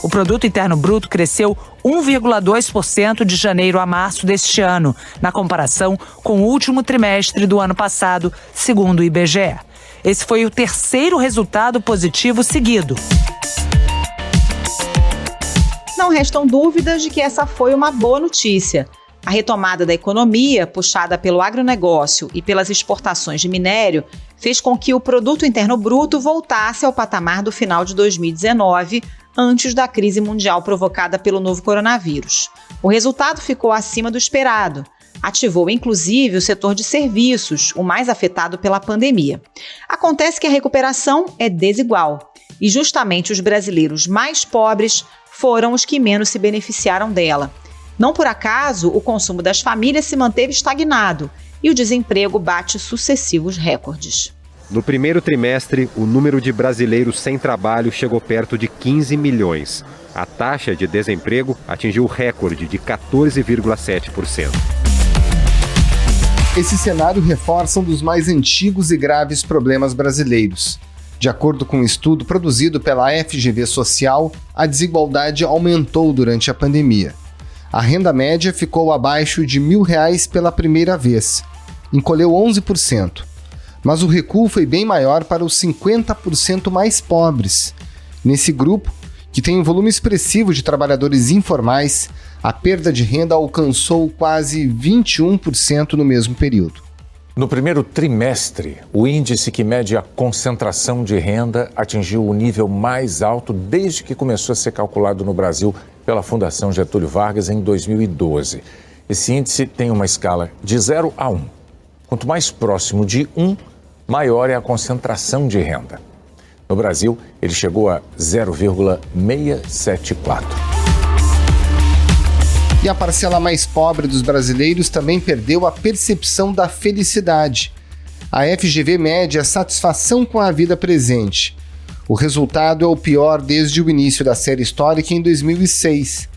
O produto interno bruto cresceu 1,2% de janeiro a março deste ano, na comparação com o último trimestre do ano passado, segundo o IBGE. Esse foi o terceiro resultado positivo seguido. Não restam dúvidas de que essa foi uma boa notícia. A retomada da economia, puxada pelo agronegócio e pelas exportações de minério, fez com que o produto interno bruto voltasse ao patamar do final de 2019, antes da crise mundial provocada pelo novo coronavírus. O resultado ficou acima do esperado. Ativou, inclusive, o setor de serviços, o mais afetado pela pandemia. Acontece que a recuperação é desigual e justamente os brasileiros mais pobres foram os que menos se beneficiaram dela. Não por acaso, o consumo das famílias se manteve estagnado e o desemprego bate sucessivos recordes. No primeiro trimestre, o número de brasileiros sem trabalho chegou perto de 15 milhões. A taxa de desemprego atingiu o recorde de 14,7%. Esse cenário reforça um dos mais antigos e graves problemas brasileiros. De acordo com um estudo produzido pela FGV Social, a desigualdade aumentou durante a pandemia. A renda média ficou abaixo de R$1.000 pela primeira vez, encolheu 11%. Mas o recuo foi bem maior para os 50% mais pobres. Nesse grupo, que tem um volume expressivo de trabalhadores informais, a perda de renda alcançou quase 21% no mesmo período. No primeiro trimestre, o índice que mede a concentração de renda atingiu o nível mais alto desde que começou a ser calculado no Brasil pela Fundação Getúlio Vargas em 2012. Esse índice tem uma escala de 0 a 1. Quanto mais próximo de 1, maior é a concentração de renda. No Brasil, ele chegou a 0,674. E a parcela mais pobre dos brasileiros também perdeu a percepção da felicidade. A FGV mede a satisfação com a vida presente. O resultado é o pior desde o início da série histórica em 2006.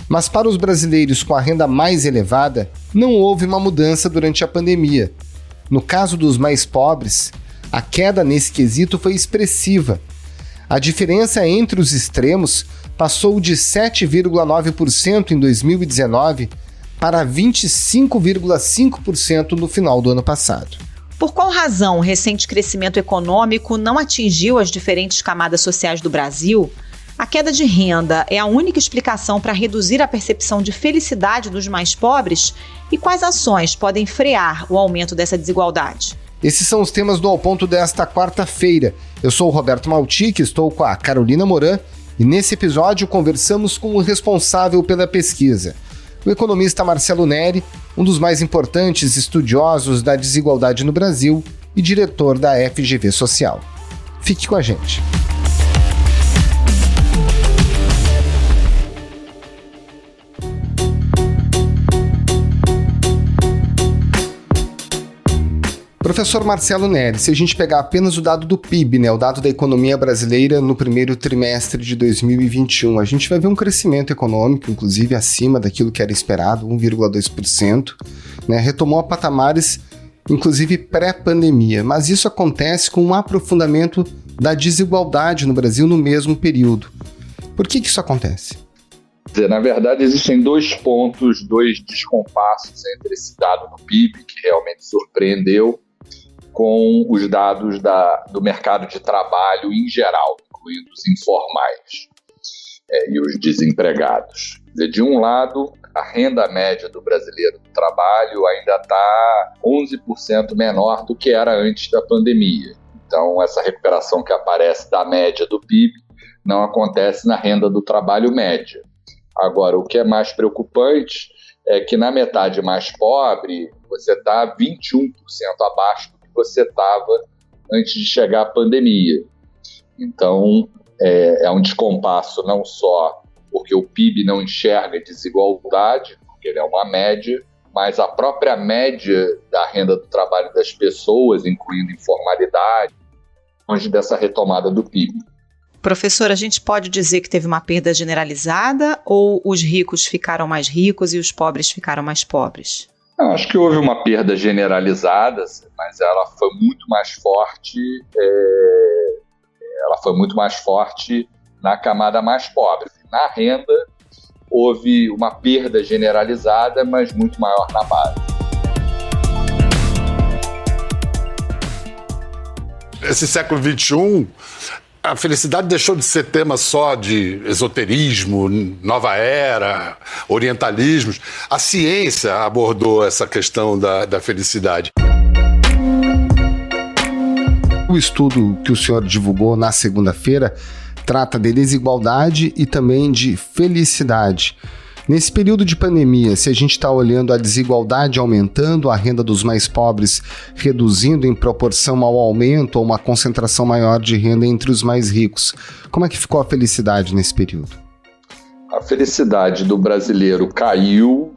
Mas para os brasileiros com a renda mais elevada, não houve uma mudança durante a pandemia. No caso dos mais pobres, a queda nesse quesito foi expressiva. A diferença entre os extremos passou de 7,9% em 2019 para 25,5% no final do ano passado. Por qual razão o recente crescimento econômico não atingiu as diferentes camadas sociais do Brasil? A queda de renda é a única explicação para reduzir a percepção de felicidade dos mais pobres? E quais ações podem frear o aumento dessa desigualdade? Esses são os temas do Ao Ponto desta quarta-feira. Eu sou o Roberto Maltic, estou com a Carolina Moran e nesse episódio conversamos com o responsável pela pesquisa, o economista Marcelo Neri, um dos mais importantes estudiosos da desigualdade no Brasil e diretor da FGV Social. Fique com a gente. Professor Marcelo Neri, se a gente pegar apenas o dado do PIB, o dado da economia brasileira no primeiro trimestre de 2021, a gente vai ver um crescimento econômico, inclusive acima daquilo que era esperado, 1,2%, retomou a patamares, inclusive pré-pandemia, mas isso acontece com um aprofundamento da desigualdade no Brasil no mesmo período. Por que isso acontece? Na verdade, existem dois pontos, dois descompassos entre esse dado do PIB, que realmente surpreendeu, com os dados do mercado de trabalho em geral, incluindo os informais e os desempregados. De um lado, a renda média do brasileiro do trabalho ainda está 11% menor do que era antes da pandemia. Então, essa recuperação que aparece da média do PIB não acontece na renda do trabalho média. Agora, o que é mais preocupante é que na metade mais pobre, você está 21% abaixo do que você estava antes de chegar a pandemia. Então, é um descompasso não só porque o PIB não enxerga desigualdade, porque ele é uma média, mas a própria média da renda do trabalho das pessoas, incluindo informalidade, longe dessa retomada do PIB. Professor, a gente pode dizer que teve uma perda generalizada ou os ricos ficaram mais ricos e os pobres ficaram mais pobres? Eu acho que houve uma perda generalizada, mas ela foi muito mais forte. na camada mais pobre. Na renda, houve uma perda generalizada, mas muito maior na base. Esse século XXI, a felicidade deixou de ser tema só de esoterismo, nova era, orientalismos. A ciência abordou essa questão da felicidade. O estudo que o senhor divulgou na segunda-feira trata de desigualdade e também de felicidade. Nesse período de pandemia, se a gente está olhando a desigualdade aumentando, a renda dos mais pobres reduzindo em proporção ao aumento ou uma concentração maior de renda entre os mais ricos, como é que ficou a felicidade nesse período? A felicidade do brasileiro caiu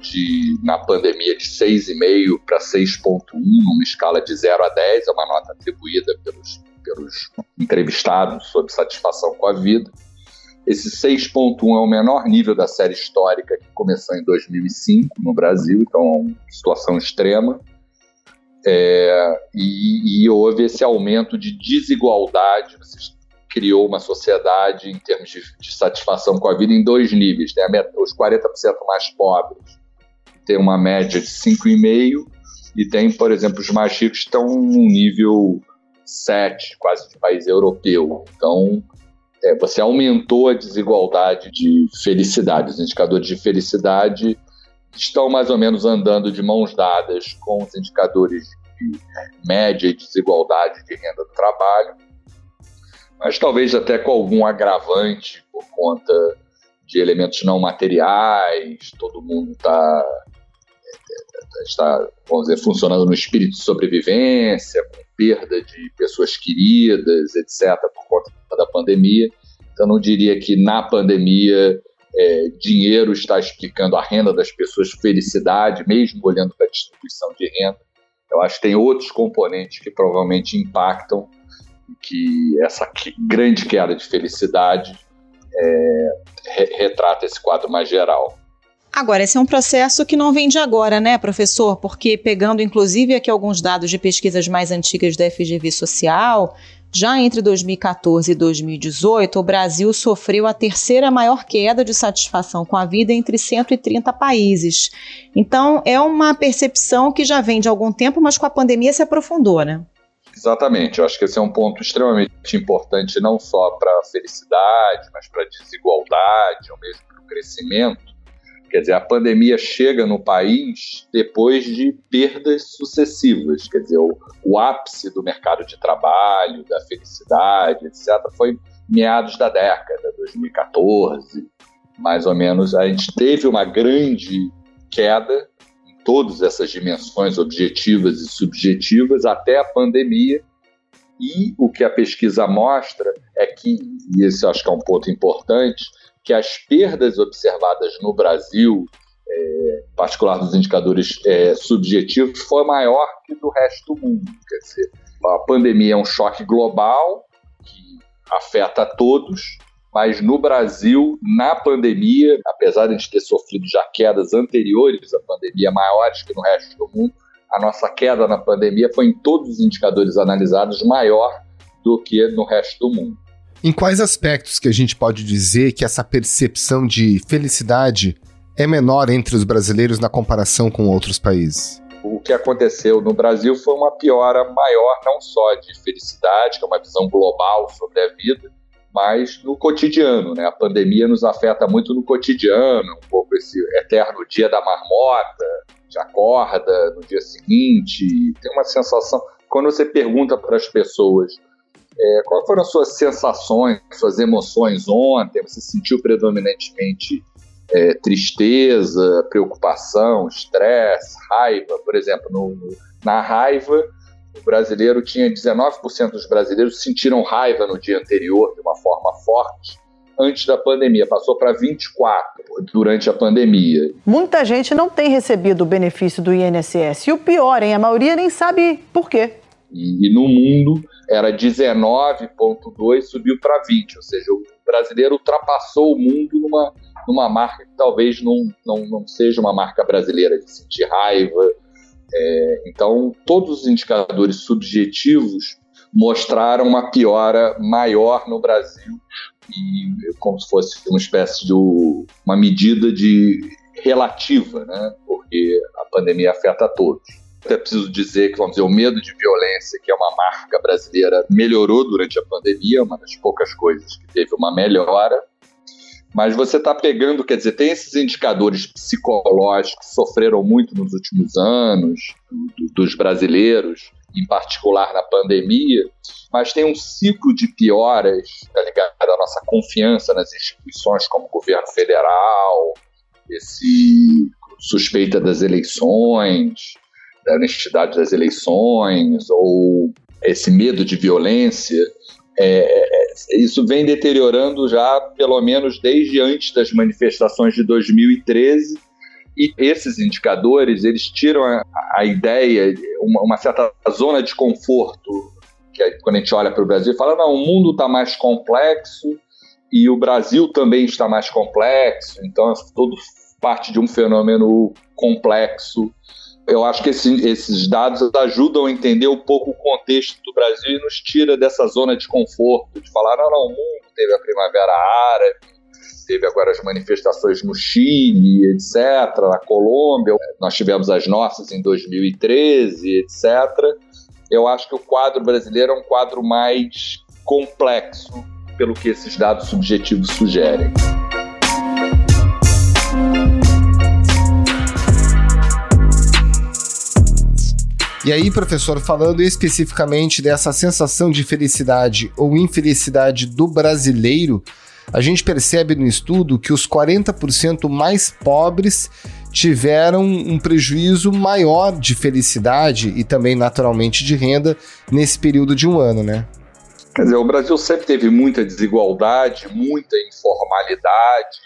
na pandemia de 6,5 para 6,1, numa escala de 0 a 10, é uma nota atribuída pelos entrevistados sobre satisfação com a vida. Esse 6,1 é o menor nível da série histórica que começou em 2005 no Brasil, então é uma situação extrema. E houve esse aumento de desigualdade, criou uma sociedade em termos de satisfação com a vida em dois níveis. Os 40% mais pobres têm uma média de 5,5 e tem, por exemplo, os mais ricos estão num nível 7, quase de país europeu. Então, você aumentou a desigualdade de felicidade. Os indicadores de felicidade estão mais ou menos andando de mãos dadas com os indicadores de média e desigualdade de renda do trabalho, mas talvez até com algum agravante por conta de elementos não materiais. Todo mundo está, vamos dizer, funcionando no espírito de sobrevivência, com perda de pessoas queridas, etc., por conta da pandemia. Então, não diria que na pandemia dinheiro está explicando a renda das pessoas, felicidade, mesmo olhando para a distribuição de renda. Eu acho que tem outros componentes que provavelmente impactam que essa grande queda de felicidade retrata esse quadro mais geral. Agora, esse é um processo que não vem de agora, né, professor? Porque pegando, inclusive, aqui alguns dados de pesquisas mais antigas da FGV Social, já entre 2014 e 2018, o Brasil sofreu a terceira maior queda de satisfação com a vida entre 130 países. Então, é uma percepção que já vem de algum tempo, mas com a pandemia se aprofundou, né? Exatamente, eu acho que esse é um ponto extremamente importante, não só para a felicidade, mas para a desigualdade, ou mesmo para o crescimento. Quer dizer, a pandemia chega no país depois de perdas sucessivas. Quer dizer, o ápice do mercado de trabalho, da felicidade, etc., foi meados da década, 2014, mais ou menos. A gente teve uma grande queda em todas essas dimensões objetivas e subjetivas até a pandemia. E o que a pesquisa mostra é que, e esse eu acho que é um ponto importante, que as perdas observadas no Brasil, em particular dos indicadores subjetivos, foi maior que do resto do mundo. Quer dizer, a pandemia é um choque global que afeta a todos, mas no Brasil, na pandemia, apesar de a gente ter sofrido já quedas anteriores à pandemia maiores que no resto do mundo, a nossa queda na pandemia foi em todos os indicadores analisados maior do que no resto do mundo. Em quais aspectos que a gente pode dizer que essa percepção de felicidade é menor entre os brasileiros na comparação com outros países? O que aconteceu no Brasil foi uma piora maior, não só de felicidade, que é uma visão global sobre a vida, mas no cotidiano, né? A pandemia nos afeta muito no cotidiano, um pouco esse eterno dia da marmota, de acorda no dia seguinte, tem uma sensação. Quando você pergunta para as pessoas quais foram as suas sensações, suas emoções ontem, você sentiu predominantemente tristeza, preocupação, estresse, raiva? Por exemplo, na raiva, o brasileiro tinha 19% dos brasileiros sentiram raiva no dia anterior de uma forma forte, antes da pandemia, passou para 24% durante a pandemia. Muita gente não tem recebido o benefício do INSS. E o pior, a maioria nem sabe por quê. E no mundo era 19,2%, subiu para 20%. Ou seja, o brasileiro ultrapassou o mundo numa marca que talvez não seja uma marca brasileira, de sentir raiva. Então, todos os indicadores subjetivos mostraram uma piora maior no Brasil e como se fosse uma espécie de uma medida relativa, né? Porque a pandemia afeta a todos. É preciso dizer que, vamos dizer, o medo de violência, que é uma marca brasileira, melhorou durante a pandemia, uma das poucas coisas que teve uma melhora. Mas você está pegando, quer dizer, tem esses indicadores psicológicos que sofreram muito nos últimos anos, dos brasileiros, em particular na pandemia, mas tem um ciclo de pioras, tá ligado à nossa confiança nas instituições como o governo federal, esse suspeita das eleições, da honestidade das eleições, ou esse medo de violência. Isso vem deteriorando já, pelo menos desde antes das manifestações de 2013, e esses indicadores, eles tiram a ideia, uma certa zona de conforto, que quando a gente olha para o Brasil, fala, não, o mundo está mais complexo e o Brasil também está mais complexo, então é tudo parte de um fenômeno complexo. Eu acho que esses dados ajudam a entender um pouco o contexto do Brasil e nos tira dessa zona de conforto, de falar, não, o mundo teve a Primavera Árabe, teve agora as manifestações no Chile, etc., na Colômbia, nós tivemos as nossas em 2013, etc. Eu acho que o quadro brasileiro é um quadro mais complexo, pelo que esses dados subjetivos sugerem. E aí, professor, falando especificamente dessa sensação de felicidade ou infelicidade do brasileiro, a gente percebe no estudo que os 40% mais pobres tiveram um prejuízo maior de felicidade e também, naturalmente, de renda nesse período de um ano, né? Quer dizer, o Brasil sempre teve muita desigualdade, muita informalidade,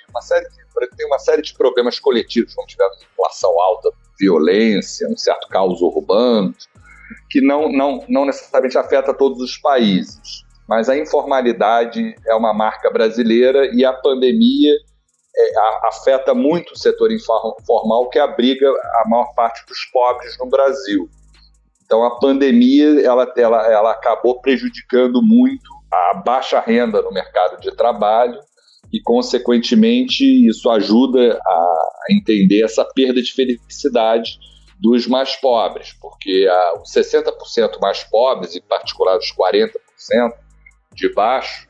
tem uma série de problemas coletivos, como tivemos inflação alta, violência, um certo caos urbano, que não necessariamente afeta todos os países. Mas a informalidade é uma marca brasileira e a pandemia afeta muito o setor informal, que abriga a maior parte dos pobres no Brasil. Então a pandemia ela acabou prejudicando muito a baixa renda no mercado de trabalho e, consequentemente, isso ajuda a entender essa perda de felicidade dos mais pobres, porque os 60% mais pobres, em particular os 40% de baixo,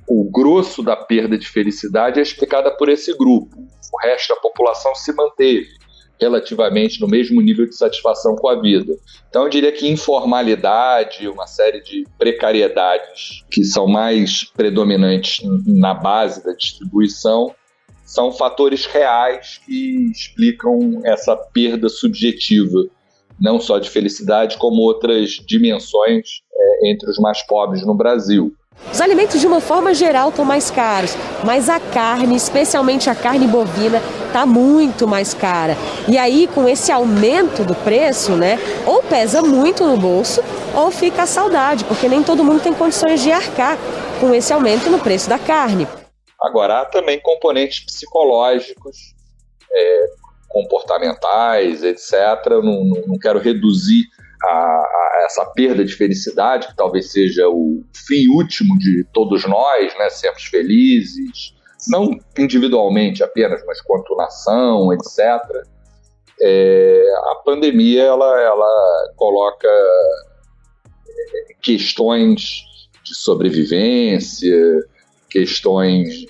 o grosso da perda de felicidade é explicada por esse grupo. O resto da população se manteve relativamente no mesmo nível de satisfação com a vida. Então eu diria que informalidade, uma série de precariedades que são mais predominantes na base da distribuição, são fatores reais que explicam essa perda subjetiva, não só de felicidade, como outras dimensões entre os mais pobres no Brasil. Os alimentos, de uma forma geral, estão mais caros, mas a carne, especialmente a carne bovina, está muito mais cara. E aí, com esse aumento do preço, né, ou pesa muito no bolso, ou fica a saudade, porque nem todo mundo tem condições de arcar com esse aumento no preço da carne. Agora, há também componentes psicológicos, comportamentais, etc. Eu não quero reduzir a essa perda de felicidade, que talvez seja o fim último de todos nós, né, sermos felizes, não individualmente apenas, mas quanto nação, etc. A pandemia ela coloca questões de sobrevivência, questões,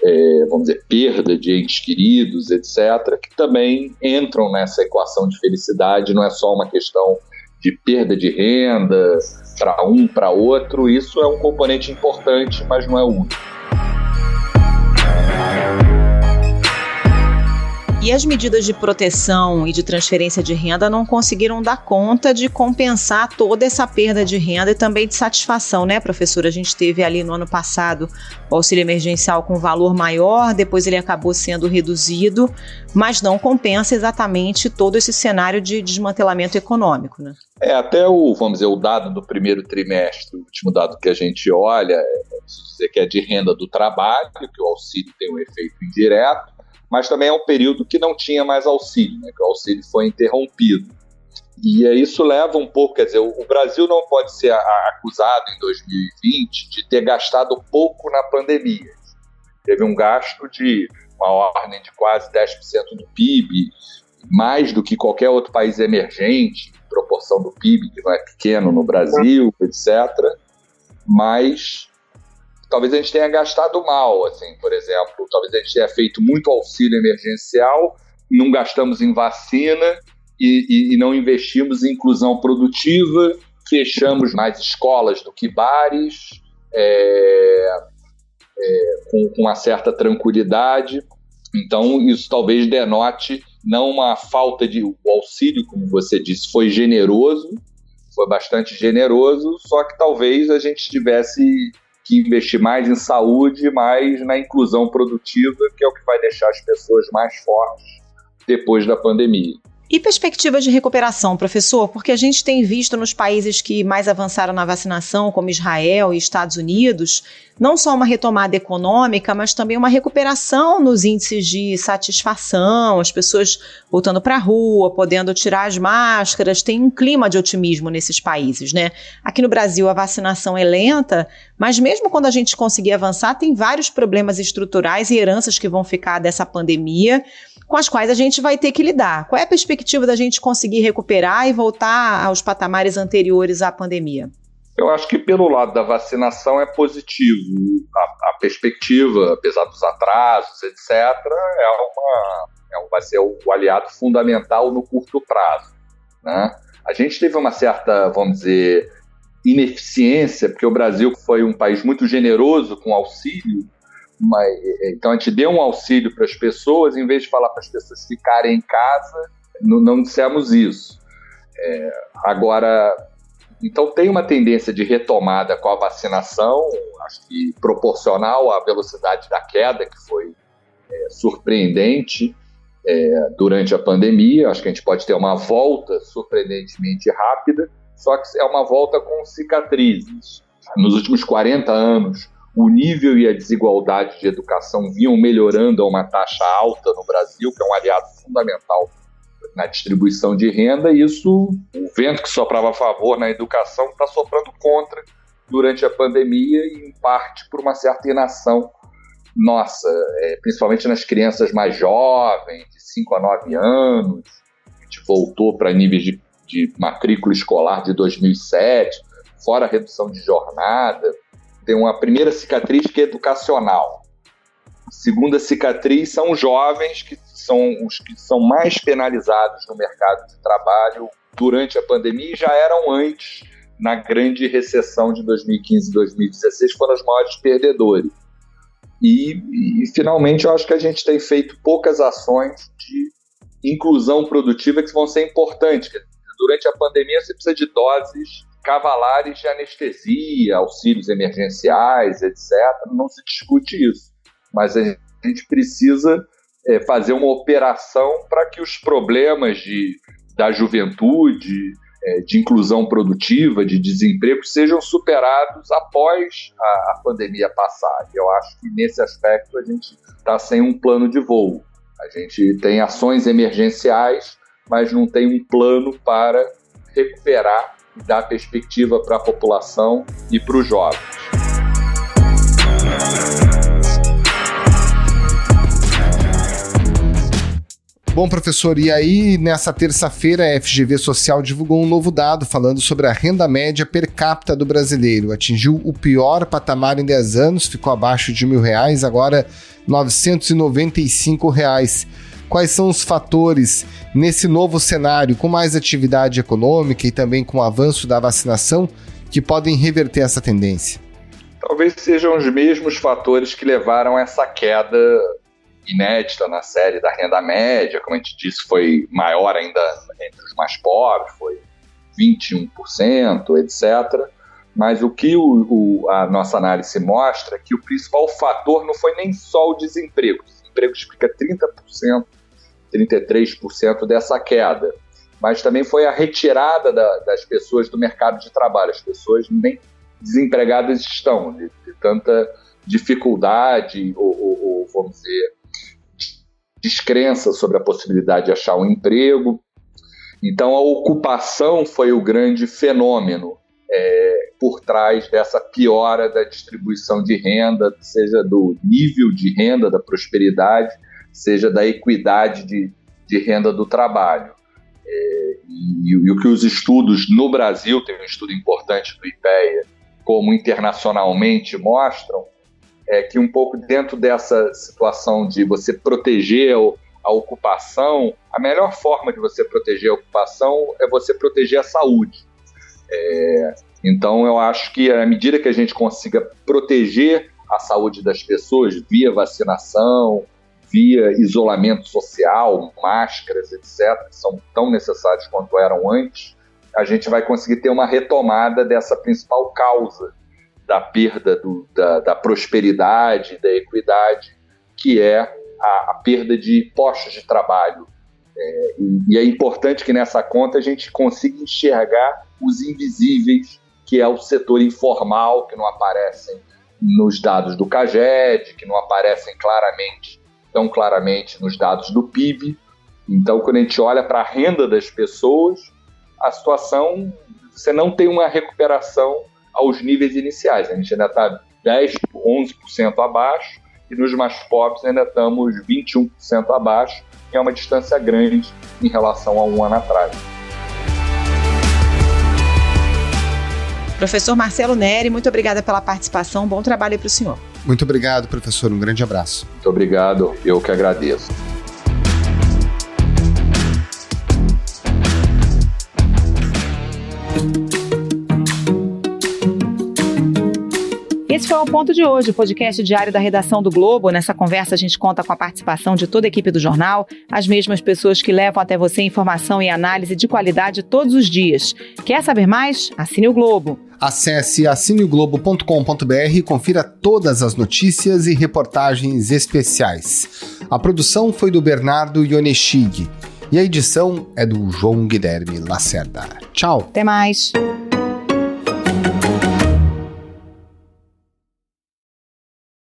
vamos dizer, perda de entes queridos, etc., que também entram nessa equação de felicidade. Não é só uma questão de perda de renda para um, para outro. Isso é um componente importante, mas não é o único. E as medidas de proteção e de transferência de renda não conseguiram dar conta de compensar toda essa perda de renda e também de satisfação, né, professora? A gente teve ali no ano passado o auxílio emergencial com valor maior, depois ele acabou sendo reduzido, mas não compensa exatamente todo esse cenário de desmantelamento econômico, né? Até vamos dizer, o dado do primeiro trimestre, o último dado que a gente olha, preciso dizer que é de renda do trabalho, que o auxílio tem um efeito indireto, mas também é um período que não tinha mais auxílio, né, que o auxílio foi interrompido. E isso leva um pouco, quer dizer, o Brasil não pode ser acusado em 2020 de ter gastado pouco na pandemia. teve um gasto de uma ordem de quase 10% do PIB, mais do que qualquer outro país emergente, em proporção do PIB, que não é pequeno no Brasil, etc. Mas talvez a gente tenha gastado mal, assim, por exemplo, talvez a gente tenha feito muito auxílio emergencial, não gastamos em vacina e não investimos em inclusão produtiva, fechamos mais escolas do que bares, com uma certa tranquilidade. Então, isso talvez denote não uma falta de... O auxílio, como você disse, foi generoso, foi bastante generoso, só que talvez a gente tivesse que investir mais em saúde, mais na inclusão produtiva, que é o que vai deixar as pessoas mais fortes depois da pandemia. E perspectivas de recuperação, professor? Porque a gente tem visto nos países que mais avançaram na vacinação, como Israel e Estados Unidos, não só uma retomada econômica, mas também uma recuperação nos índices de satisfação, as pessoas voltando para a rua, podendo tirar as máscaras, tem um clima de otimismo nesses países, né? Aqui no Brasil a vacinação é lenta, mas mesmo quando a gente conseguir avançar, tem vários problemas estruturais e heranças que vão ficar dessa pandemia, com as quais a gente vai ter que lidar. Qual é a perspectiva da gente conseguir recuperar e voltar aos patamares anteriores à pandemia? Eu acho que pelo lado da vacinação é positivo. A perspectiva, apesar dos atrasos, etc., vai ser o aliado fundamental no curto prazo, né? A gente teve uma certa, vamos dizer, ineficiência, porque o Brasil foi um país muito generoso com auxílio, então a gente deu um auxílio para as pessoas, em vez de falar para as pessoas ficarem em casa, não dissemos isso. Agora, então tem uma tendência de retomada com a vacinação, acho que proporcional à velocidade da queda, que foi surpreendente durante a pandemia. Acho que a gente pode ter uma volta surpreendentemente rápida, só que é uma volta com cicatrizes. Nos últimos 40 anos, o nível e a desigualdade de educação vinham melhorando a uma taxa alta no Brasil, que é um aliado fundamental na distribuição de renda, e isso, o vento que soprava a favor na educação está soprando contra durante a pandemia, e em parte por uma certa inação nossa, principalmente nas crianças mais jovens, de 5 a 9 anos. A gente voltou para níveis de matrícula escolar de 2007, fora a redução de jornada. Tem uma primeira cicatriz que é educacional. A segunda cicatriz são os jovens, que são os que são mais penalizados no mercado de trabalho durante a pandemia e já eram antes, na grande recessão de 2015 e 2016, foram os maiores perdedores. E finalmente, eu acho que a gente tem feito poucas ações de inclusão produtiva que vão ser importantes. Durante a pandemia, você precisa de doses cavalares de anestesia, auxílios emergenciais, etc. Não se discute isso. Mas a gente precisa fazer uma operação para que os problemas da juventude, de inclusão produtiva, de desemprego, sejam superados após a pandemia passar. Eu acho que nesse aspecto a gente está sem um plano de voo. A gente tem ações emergenciais, mas não tem um plano para recuperar e dar perspectiva para a população e para os jovens. Bom, professor, e aí nessa terça-feira a FGV Social divulgou um novo dado falando sobre a renda média per capita do brasileiro. Atingiu o pior patamar em 10 anos, ficou abaixo de R$1.000, agora R$995. Quais são os fatores nesse novo cenário, com mais atividade econômica e também com o avanço da vacinação, que podem reverter essa tendência? Talvez sejam os mesmos fatores que levaram a essa queda inédita na série da renda média. Como a gente disse, foi maior ainda entre os mais pobres, foi 21%, etc. Mas o que a nossa análise mostra é que o principal fator não foi nem só o desemprego. O desemprego explica 30%, 33% dessa queda, mas também foi a retirada das pessoas do mercado de trabalho. As pessoas nem desempregadas estão, de tanta dificuldade ou vamos dizer, descrença sobre a possibilidade de achar um emprego. Então a ocupação foi o grande fenômeno por trás dessa piora da distribuição de renda, seja do nível de renda, da prosperidade, seja da equidade de renda do trabalho. E o que os estudos no Brasil, tem um estudo importante do IPEA, como internacionalmente mostram, é que um pouco dentro dessa situação de você proteger a ocupação, a melhor forma de você proteger a ocupação é você proteger a saúde. Então, eu acho que à medida que a gente consiga proteger a saúde das pessoas via vacinação, via isolamento social, máscaras, etc., que são tão necessários quanto eram antes, a gente vai conseguir ter uma retomada dessa principal causa da perda da prosperidade, da equidade, que é a perda de postos de trabalho. E é importante que nessa conta a gente consiga enxergar os invisíveis, que é o setor informal, que não aparecem nos dados do CAGED, que não aparecem tão claramente nos dados do PIB. Então, quando a gente olha para a renda das pessoas, a situação, você não tem uma recuperação aos níveis iniciais. A gente ainda está 10%, 11% abaixo, e nos mais pobres ainda estamos 21% abaixo, que é uma distância grande em relação a um ano atrás. Professor Marcelo Neri, muito obrigada pela participação. Bom trabalho aí para o senhor. Muito obrigado, professor. Um grande abraço. Muito obrigado. Eu que agradeço. Esse foi o Ponto de hoje, o podcast diário da redação do Globo. Nessa conversa a gente conta com a participação de toda a equipe do jornal, as mesmas pessoas que levam até você informação e análise de qualidade todos os dias. Quer saber mais? Assine o Globo. Acesse assineoglobo.com.br e confira todas as notícias e reportagens especiais. A produção foi do Bernardo Ionechig e a edição é do João Guilherme Lacerda. Tchau. Até mais.